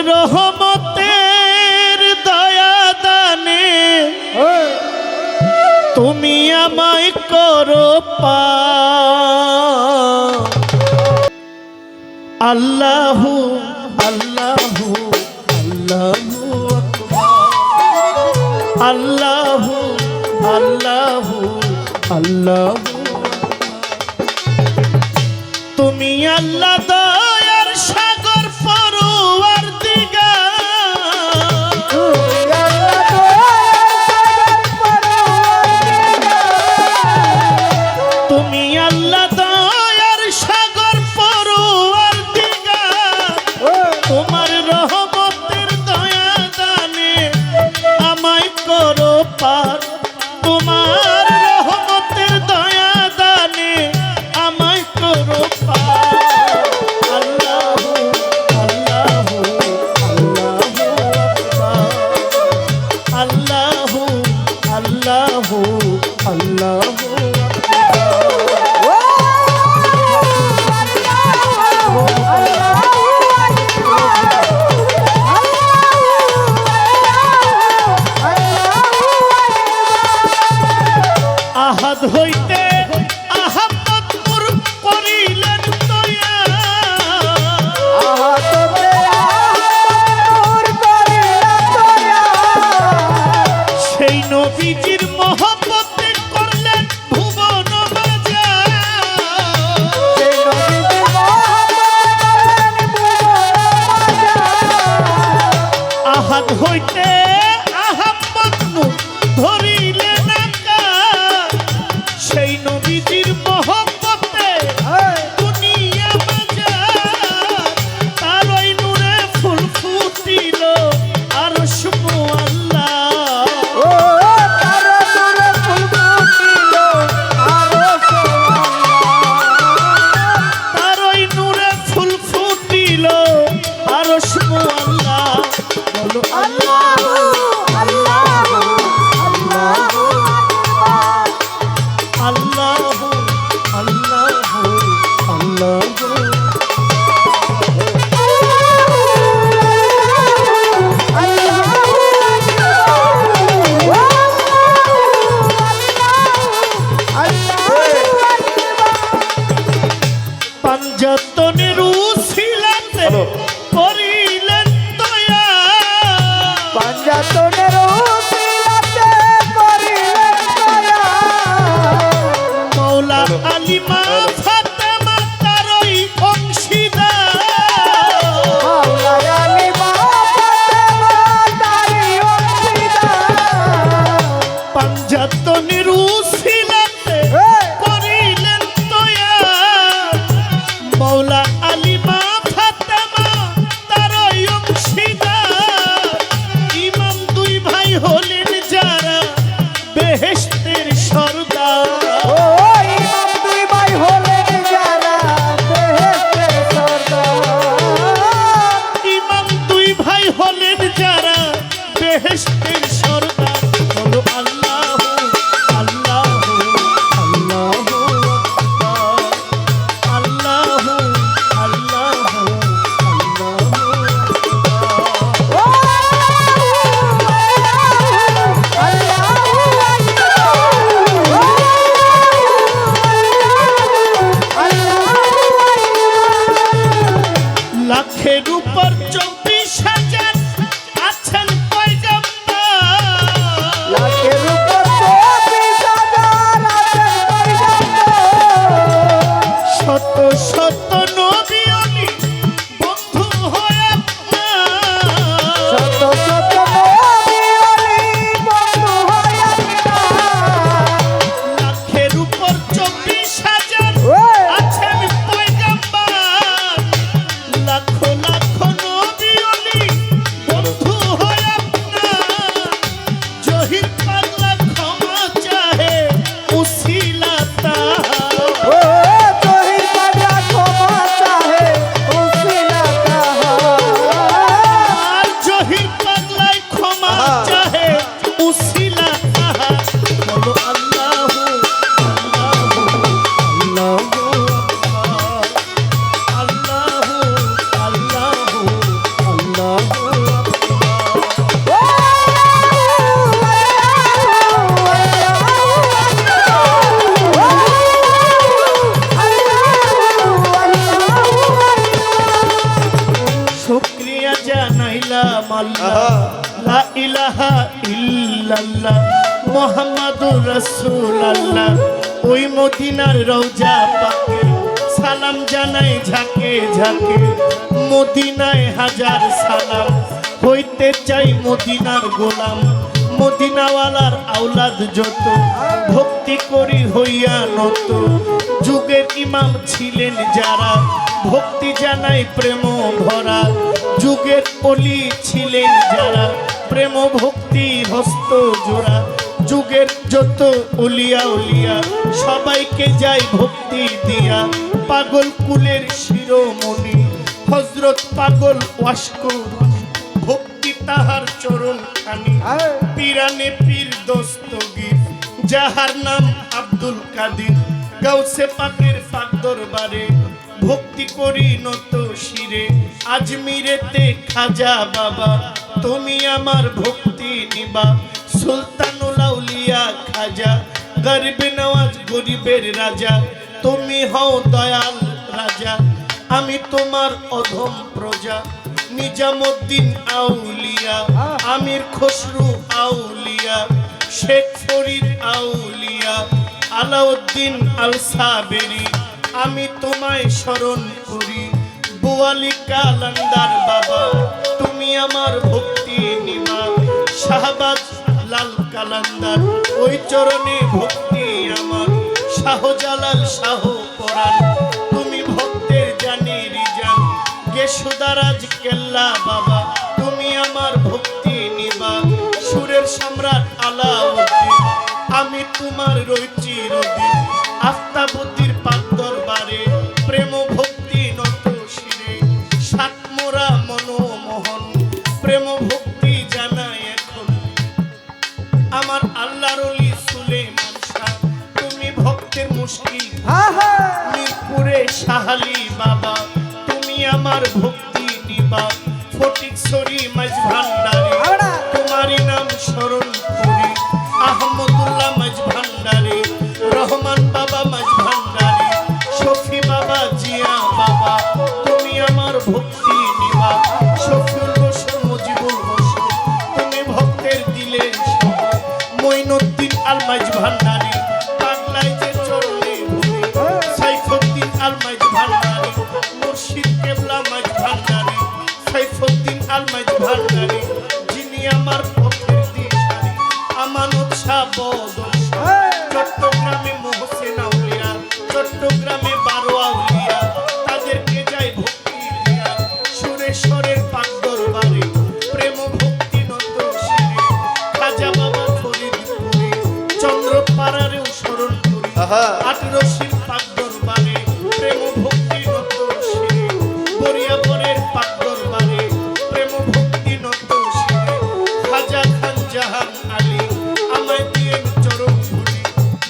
রহমতের দয়া দানে তুমি আমায় করো পার। আল্লাহু আল্লাহু আল্লাহু আল্লাহু আল্লাহু আল্লাহু তুমি আল্লাহ দয়ার সাগর পরওয়ারদিগার তুমি আল্লাহ দয়ার সাগর পরওয়ারদিগার তোমার রহমতের দয়া দানে আমায় করো পার। তোমার রহমতের দয়া দানে আমায় করো পার। আল্লাহু আল্লাহু আল্লাহু আল্লাহু আল্লাহু আহাদ হইতে আহাম্মদ নূর করিলেন দয়া সেই নবীজির মহব্বতে করলেন ভুবন বাজার। আহাদ হইতে আহাম্মদ নূর ধরিলেন আকাশ সেই নবীজির মহব্বতে দুনিয়া বাজার। তার ওই নূরে ফুল ফুটিল আরশ মুআল্লাহ। তার ওই নূরে ফুল ফুটিল আরশ মুআল্লাহ। বলো আল্লাহু আল্লাহু আল্লাহু আল্লাহু আল্লাহু পাঞ্জাতনের উসিলাতে করিলেন দয়া মৌলা আলিমা ফাতেমা তারই অংশীদার। পাঞ্জাতনের উসিলাতে করিলেন দয়া মৌলা আলিমা ফাতেমা তারই অংশীদার। ইমাম দুই ভাই হলেন যারা বেহেশতের সরদার। ইমাম দুই ভাই হলেন যারা বেহেশতের সরদার। বলো আল্লাহু আল্লাহু আল্লাহু আল্লাহু আল্লাহু লাখের উপর 24,000 আছেন পয়গম্বর। শত শত নবী অলি বন্ধু হয় আপনার। লাখের উপর 24,000 আছেন পয়গম্বর। লাখো লাখো নবী আল্লাহ, লা ইলাহা ইল্লাল্লাহ মুহাম্মাদুর রাসূলুল্লাহ। ওই মদিনার রওজা পাকে সালাম জানাই ঝাঁকে ঝাঁকে, মদিনায় হাজার সালাম, হইতে চাই মদিনার গোলাম। মদিনাওয়ালার আওলাদ যত, ভক্তি করি হইয়া নত। যুগের ইমাম ছিলেন যারা, ভক্তি জানাই প্রেম ভরা। যুগের অলি ছিলেন যারা, প্রেম ভক্তি হস্ত জোড়া। যুগের যত উলিয়া উলিয়া, সবাইকে যাই ভক্তি দিয়া। পাগল কুলের শিরোমণি হযরত পাগল ওয়াসকর, ভক্তি তাহার চরণ খানি। পিরানে পীর দস্তগীর, যাহার নাম আব্দুল কাদির। গাউসে পাকের পাক দরবারে, ভক্তি করি নত শিরে। আজমিরেতে খাজা বাবা, তুমি আমার ভক্তি নিবা। সুলতানুল আউলিয়া খাজা, গরিব নওয়াজ গরিবের রাজা। তুমি হও দয়াল রাজা, আমি তোমার অধম প্রজা। নিজামুদ্দিন আউলিয়া, আমির খসরু আউলিয়া, শেখ ফরিদ আউলিয়া, আলাউদ্দিন আল সাবেরি। আমি তোমায় স্মরণ করি। বুয়ালি কালান্দার বাবা, তুমি আমার ভক্তি নিবা। শাহবাজ লাল কালান্দার, ওই চরণে ভক্তি আমার। শাহজালাল শাহ পরাণ, তুমি ভক্তের জানি রিজান। গেসুদারাজ কেল্লা বাবা, তুমি আমার ভক্তি নিবা। সুরের সম্রাট আলাউদ্দিন, আমি তোমার রইছি রদিন। আফতাবুদ্দির পাক দরবারে, প্রেম ভক্তি নত শিরে। সাতমোরা মনমোহন, প্রেম ভক্তি জানাই এখন। আমার আল্লাহর ওলি সুলেমান শাহ, তুমি ভক্তের মুশকিল। মিরপুরে শাহালি বাবা, তুমি আমার ভক্তি নিবা। ফটিকছড়ি মাঝ ভান্ডারি, তোমারই নাম স্মরণ করি। আহমদুল্লাহ মাঝ ভান্ডারি, রহমান বাবা মাঝ ভান্ডারি, শফি বাবা জিয়া বাবা, তুমি আমার ভক্তি নিবা। শফিউল বসর মুজিবুল বসর, তুমি ভক্তের দিলের শহর। মঈনুদ্দিন আল মাঝ ভান্ডারি, পাগলাই যে চরণে ভূমি। সাইফুদ্দিন আল মাঝ ভান্ডারি, মুর্শিদ কেবলা মাঝ ভান্ডারি। সাইফুদ্দিন আল মাঝ ভান্ডারি, যিনি আমার পথের দিশারি। আমানত শাহ বদর শাহ, চট্টগ্রামে মোহসেন আউলিয়া, চট্টগ্রামে 12 আউলিয়া, তাদেরকে যাই ভক্তি দিয়া। সুরেশ্বরের পাক দরবারে, প্রেম ভক্তি নত শিরে। খাজা বাবা ফরিদপুরে, চন্দ্রপাড়ারেও স্মরণ করি। আটরশির পাক দরবারে, প্রেম ভক্তি নত শিরে। বরিয়াবরের পাক দরবারে, প্রেম ভক্তি নত শিরে। খাজা খান জাহান আলী, আমায় দিয়ে চরণ ধুলি।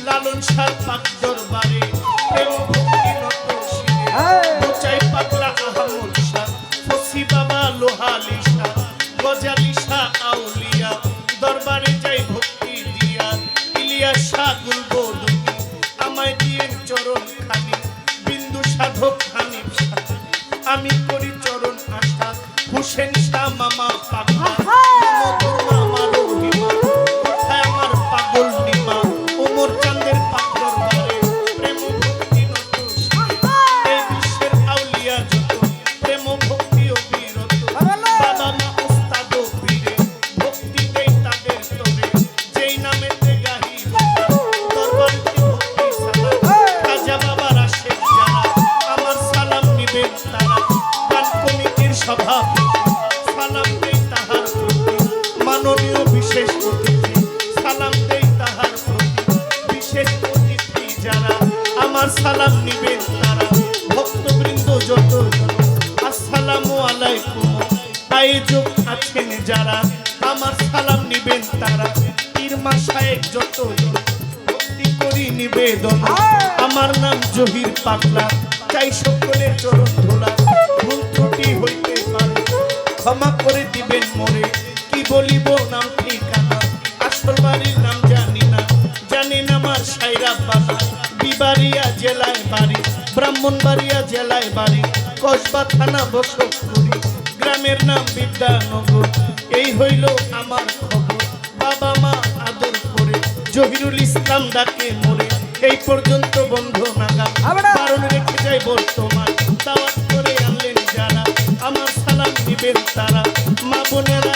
লালন শাহ পাক দরবারে, প্রেম ভক্তি নত শিরে। বোচাই পাগলা আহমদ শাহ, ফসি বাবা লোহালি শাহ, গজালি শাহ আউলিয়া, দরবারে যাই ভক্তি দিয়া। ইলিয়াস শাহ গুলবদনি, আমায় দিয়ে চরণ খানি। বিন্দু সাধক হানিফ শাহ, আমি করি চরণ আশা। হুসেন শাহ মামা পাগলা, মধুর মামা রহিমা, কোথায় আমার পাগল নিমা। ওমর চাঁদের পাক দরবারে, প্রেম ভক্তি নত শিরে। এই বিশ্বের আউলিয়া যত, প্রেম ভক্তি অবিরত। বাবা মা উস্তাদ ও পীরে, ভক্তি দেই তাদের তরে। যেই নামেতে গাহি দরবারেতে ভক্তি সালাম। খাজা বাবার আশেক যারা, আমার সালাম নিবেন তারা। গান কমিটির সভাপতি, সালাম দেই তাহার প্রতি। মাননীয় বিশেষ অতিথি, সালাম দেই তাহার প্রতি। বিশেষ অতিথি যারা, আমার সালাম নিবেন তারা। ভক্তবৃন্দ যত জন, আসসালামু আলাইকুম। আয়োজক আছেন যারা, আমার সালাম নিবেন তারা। পীর মাশায়েখ যত জন, ভক্তি করি নিবেদন। আমার নাম জহির পাগলা, চাই সকলের চরণ ধোলা। ভুল ত্রুটি হইতে পারে, ক্ষমা করে দিবেন মোরে। কি বলিব নাম ঠিকানা, আসল বাড়ির নাম জানি না। জানেন আমার সাইরা বানা, বিবাড়িয়া জেলায় বাড়ি, ব্রাহ্মণবাড়িয়া জেলায় বাড়ি। কসবা থানা বসতপুরি, গ্রামের নাম বিদ্যানগর। এই হইল আমার খবর। বাবা মা আদর করে জহিরুল ইসলাম ডাকে মোরে। এই পর্যন্ত বন্ধু নাগাল বারণ রেখে যায় বর্তমান। দাওয়াত করে আনলেন যারা, আমার সালাম দিবেন তারা। মা বোনেরা